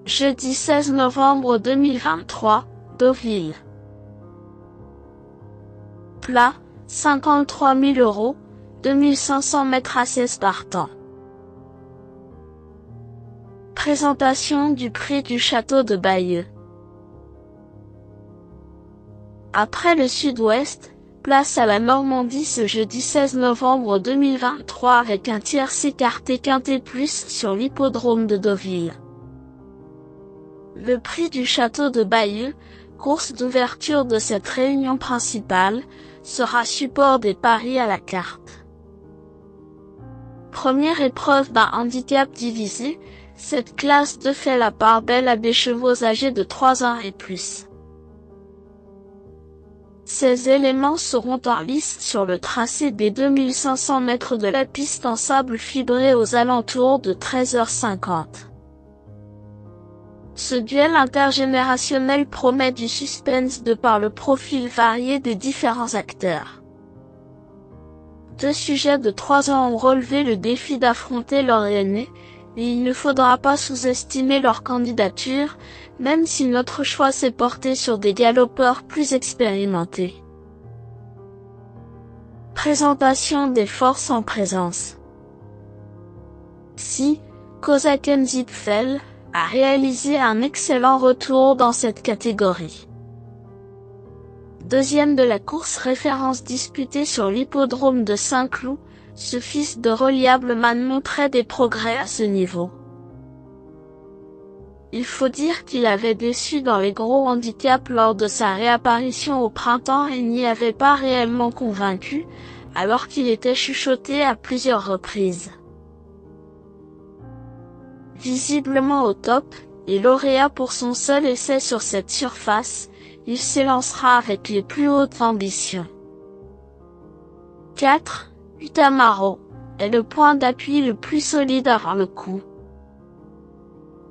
Jeudi 16 novembre 2023, Deauville. Plat, 53 000 €, 2500 mètres assises partant. Présentation du prix du château de Bayeux. Après le Sud-Ouest, place à la Normandie ce jeudi 16 novembre 2023 avec un tiercé écarté quinté plus sur l'hippodrome de Deauville. Le prix du château de Bayeux, course d'ouverture de cette réunion principale, sera support des paris à la carte. Première épreuve d'un handicap divisé, cette classe 2 fait la part belle à des chevaux âgés de 3 ans et plus. Ces éléments seront en lice sur le tracé des 2500 mètres de la piste en sable fibré aux alentours de 13h50. Ce duel intergénérationnel promet du suspense de par le profil varié des différents acteurs. 2 sujets de 3 ans ont relevé le défi d'affronter leur aîné, et il ne faudra pas sous-estimer leur candidature, même si notre choix s'est porté sur des galopeurs plus expérimentés. Présentation des forces en présence. Si, Kozaken Zipfel a réalisé un excellent retour dans cette catégorie. Deuxième de la course référence disputée sur l'hippodrome de Saint-Cloud, ce fils de Reliableman montrait des progrès à ce niveau. Il faut dire qu'il avait déçu dans les gros handicaps lors de sa réapparition au printemps et n'y avait pas réellement convaincu, alors qu'il était chuchoté à plusieurs reprises. Visiblement au top, et lauréat pour son seul essai sur cette surface, il s'élancera avec les plus hautes ambitions. 4. Utamaro est le point d'appui le plus solide avant le coup.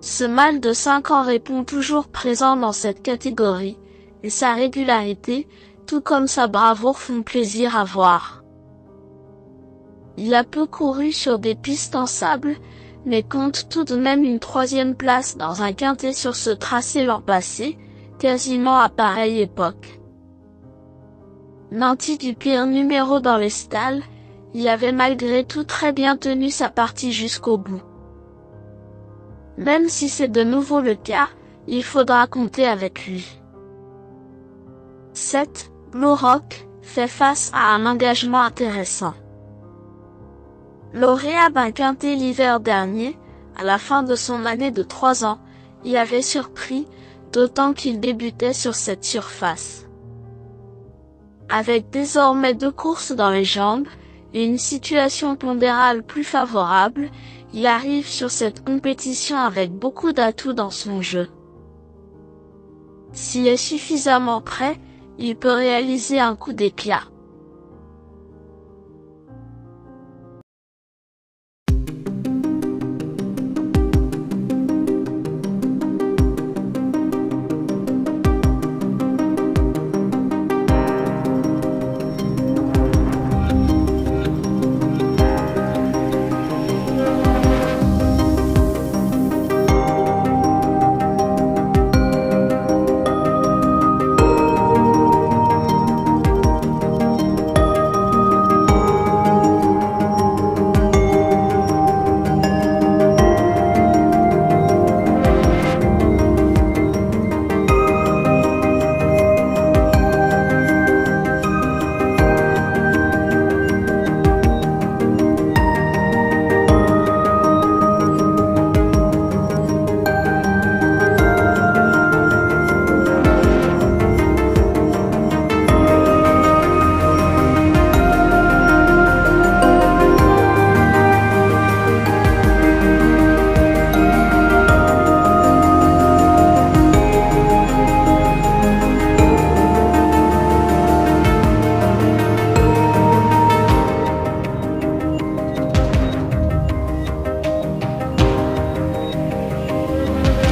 Ce mâle de 5 ans répond toujours présent dans cette catégorie, et sa régularité, tout comme sa bravoure font plaisir à voir. Il a peu couru sur des pistes en sable, mais compte tout de même une 3e place dans un quintet sur ce tracé l'an passé, quasiment à pareille époque. Nanti du pire numéro dans les stalles, il avait malgré tout très bien tenu sa partie jusqu'au bout. Même si c'est de nouveau le cas, il faudra compter avec lui. 7. Blue Rock fait face à un engagement intéressant. Lauréat d'un quintet l'hiver dernier, à la fin de son année de 3 ans, il avait surpris, d'autant qu'il débutait sur cette surface. Avec désormais 2 courses dans les jambes, et une situation pondérale plus favorable, il arrive sur cette compétition avec beaucoup d'atouts dans son jeu. S'il est suffisamment prêt, il peut réaliser un coup d'éclat.